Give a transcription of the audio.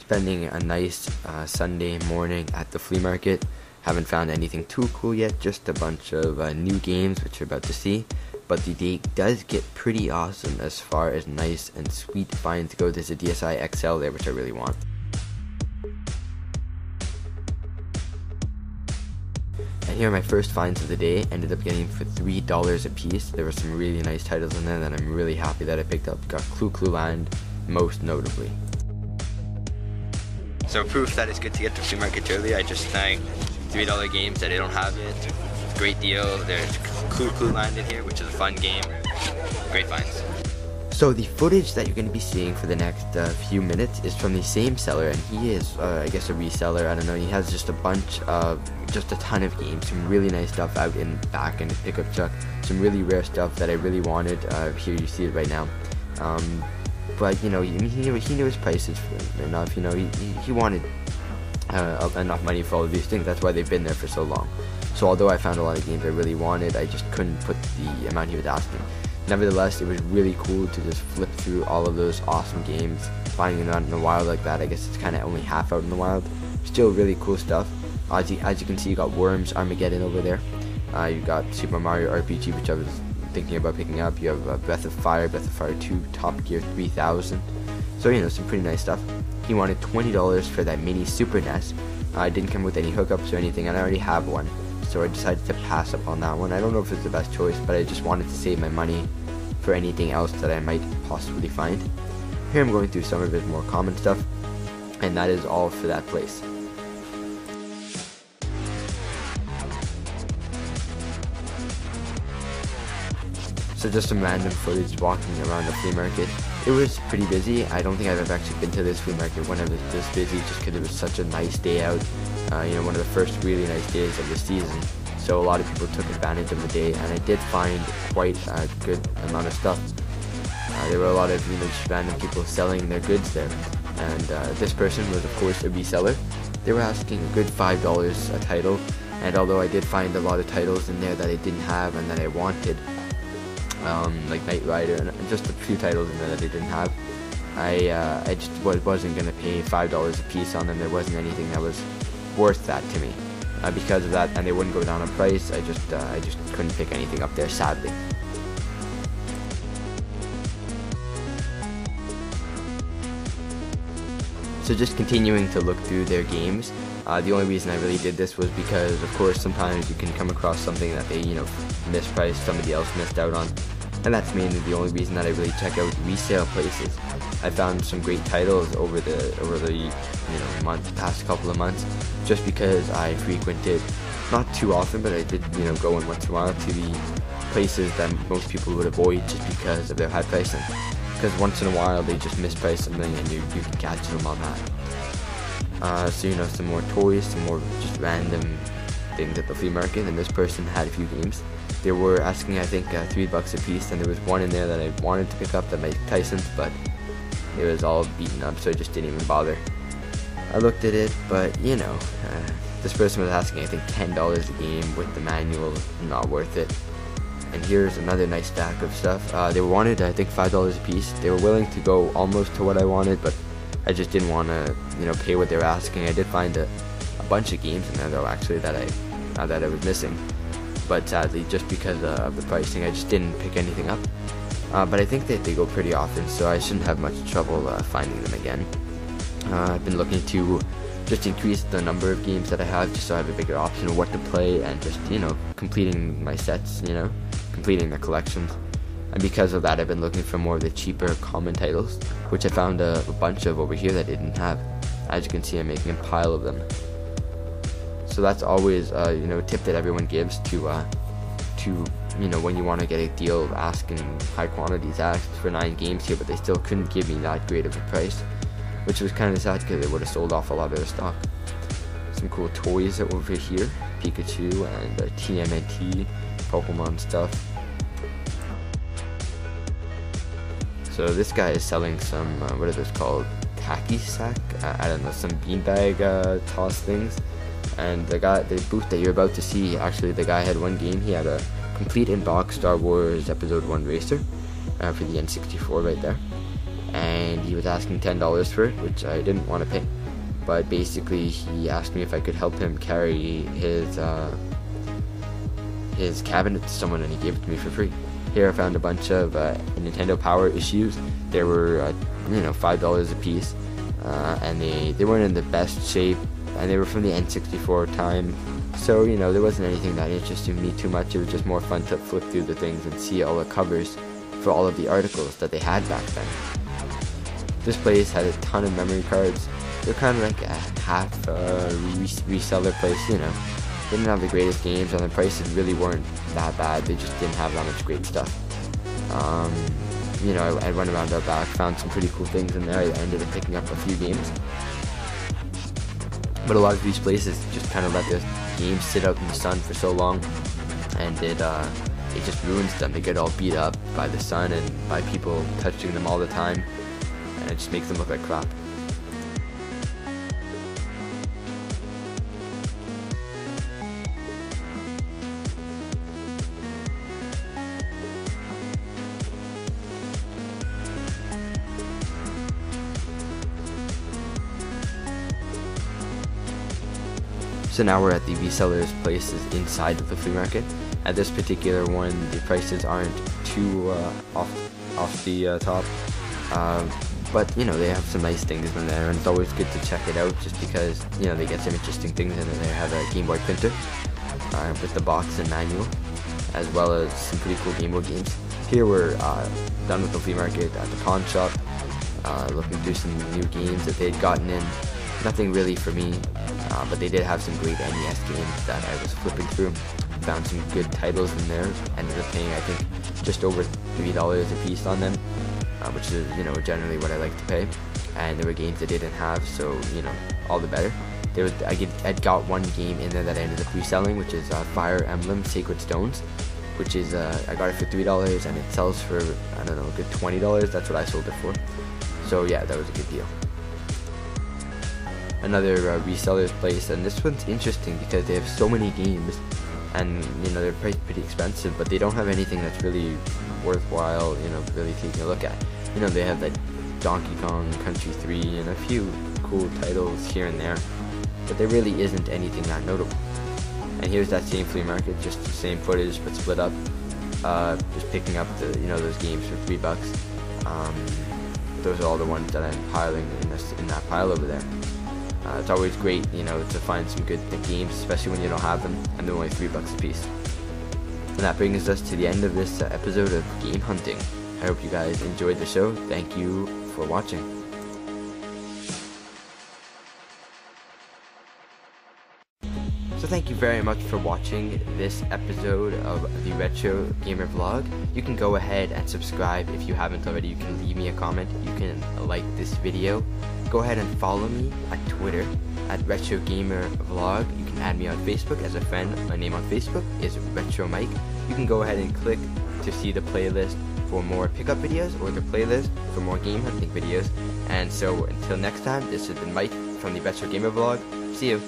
spending a nice Sunday morning at the flea market. Haven't found anything too cool yet, just a bunch of new games which you're about to see. But the day does get pretty awesome as far as nice and sweet finds go. There's a DSi XL there which I really want. And here are my first finds of the day. Ended up getting for $3 a piece. There were some really nice titles in there that I'm really happy that I picked up. Got Clue Land most notably. So proof that it's good to get to flea markets early, I just snagged $3 games that I don't have yet. Great deal. There's Clue Land in here, which is a fun game. Great finds. So the footage that you're going to be seeing for the next few minutes is from the same seller, and he is, I guess, a reseller. I don't know. He has just a ton of games, some really nice stuff out in back in his pickup truck, some really rare stuff that I really wanted. Here you see it right now. But you know, he knew his prices enough. You know, he wanted enough money for all of these things. That's why they've been there for so long. So although I found a lot of games I really wanted, I just couldn't put the amount he was asking. Nevertheless, it was really cool to just flip through all of those awesome games, finding them out in the wild like that. I guess it's kind of only half out in the wild. Still really cool stuff. As you can see, you got Worms Armageddon over there. You got Super Mario RPG, which I was thinking about picking up. You have Breath of Fire 2, Top Gear 3000. So, you know, some pretty nice stuff. He wanted $20 for that mini Super NES. It didn't come with any hookups or anything, and I already have one. So I decided to pass up on that one. I don't know if it's the best choice, but I just wanted to save my money for anything else that I might possibly find. Here I'm going through some of his more common stuff, and that is all for that place. So just some random footage walking around the flea market. It was pretty busy. I don't think I've ever actually been to this flea market when it was this busy, just because it was such a nice day out. You know, one of the first really nice days of the season. So a lot of people took advantage of the day, and I did find quite a good amount of stuff. There were a lot of, you know, just random people selling their goods there. And this person was, of course, a reseller. They were asking a good $5 a title. And although I did find a lot of titles in there that I didn't have and that I wanted, like Knight Rider and just a few titles in there that I didn't have, I just wasn't going to pay $5 a piece on them. There wasn't anything that was worth that to me. Because of that, and they wouldn't go down in price, I just couldn't pick anything up there, sadly. So just continuing to look through their games, the only reason I really did this was because, of course, sometimes you can come across something that they, you know, mispriced, somebody else missed out on, and that's mainly the only reason that I really check out resale places. I found some great titles over the you know, past couple of months, just because I frequented, not too often, but I did, you know, go in once in a while to the places that most people would avoid just because of their high pricing. Because once in a while they just misprice something and you can catch them on that. So, you know, some more toys, some more just random things at the flea market, and this person had a few games. They were asking, I think, $3 a piece, and there was one in there that I wanted to pick up, that Mike Tyson's, but it was all beaten up, so I just didn't even bother. I looked at it, but, you know, this person was asking, I think, $10 a game with the manual, not worth it. And here's another nice stack of stuff. They wanted, I think, $5 a piece. They were willing to go almost to what I wanted, but I just didn't want to, you know, pay what they were asking. I did find a bunch of games in there, though, actually, that I was missing. But sadly, just because of the pricing, I just didn't pick anything up. But I think that they go pretty often, so I shouldn't have much trouble finding them again. I've been looking to just increase the number of games that I have, just so I have a bigger option of what to play, and just, you know, completing my sets, you know, completing the collections. And because of that, I've been looking for more of the cheaper common titles, which I found a bunch of over here that I didn't have. As you can see, I'm making a pile of them. So that's always, you know, a tip that everyone gives to you know, when you want to get a deal, ask in high quantities. I asked for 9 games here, but they still couldn't give me that great of a price, which was kind of sad because they would have sold off a lot of their stock. Some cool toys over here, Pikachu and TMNT, Pokemon stuff. So this guy is selling some, what are those called? Tacky sack? I don't know, some beanbag toss things. And the booth that you're about to see, actually the guy had one game. He had a complete in-box Star Wars Episode 1 racer for the N64 right there. And he was asking $10 for it, which I didn't want to pay. But basically, he asked me if I could help him carry his cabinet to someone, and he gave it to me for free. Here I found a bunch of Nintendo Power issues. They were $5 a piece, and they weren't in the best shape, and they were from the N64 time. So there wasn't anything that interested me too much. It was just more fun to flip through the things and see all the covers for all of the articles that they had back then. This place had a ton of memory cards. They're kind of like a half reseller place, They didn't have the greatest games, and the prices really weren't that bad. They just didn't have that much great stuff. I went around our back, found some pretty cool things in there. I ended up picking up a few games. But a lot of these places just kind of let their games sit out in the sun for so long, and it just ruins them. They get all beat up by the sun and by people touching them all the time, and it just makes them look like crap. So now we're at the resellers places inside of the flea market. At this particular one, the prices aren't too off the top, but they have some nice things in there, and it's always good to check it out just because they get some interesting things in there. They have a Game Boy printer with the box and manual, as well as some pretty cool Game Boy games. Here we're done with the flea market at the pawn shop, looking through some new games that they'd gotten in. Nothing really for me, but they did have some great NES games that I was flipping through. Found some good titles in there. Ended up paying, I think, just over $3 a piece on them, which is generally what I like to pay. And there were games I didn't have, so all the better. I got one game in there that I ended up reselling, which is Fire Emblem Sacred Stones, which is I got it for $3 and it sells for, I don't know, a good $20. That's what I sold it for. So yeah, that was a good deal. Another reseller's place, and this one's interesting because they have so many games, and they're priced pretty expensive, but they don't have anything that's really worthwhile, really taking a look at. They have like Donkey Kong Country 3 and a few cool titles here and there, but there really isn't anything that notable. And here's that same flea market, just the same footage but split up, just picking up the those games for $3. Those are all the ones that I'm piling in that pile over there. It's always great, to find some good games, especially when you don't have them, and they're only $3 a piece. And that brings us to the end of this episode of Game Hunting. I hope you guys enjoyed the show. Thank you for watching. So thank you very much for watching this episode of the Retro Gamer Vlog. You can go ahead and subscribe if you haven't already. You can leave me a comment. You can like this video. Go ahead and follow me at Twitter at Retro Gamer Vlog. You can add me on Facebook as a friend. My name on Facebook is Retro Mike. You can go ahead and click to see the playlist for more pickup videos, or the playlist for more game hunting videos. And so until next time, this has been Mike from the Retro Gamer Vlog. See you.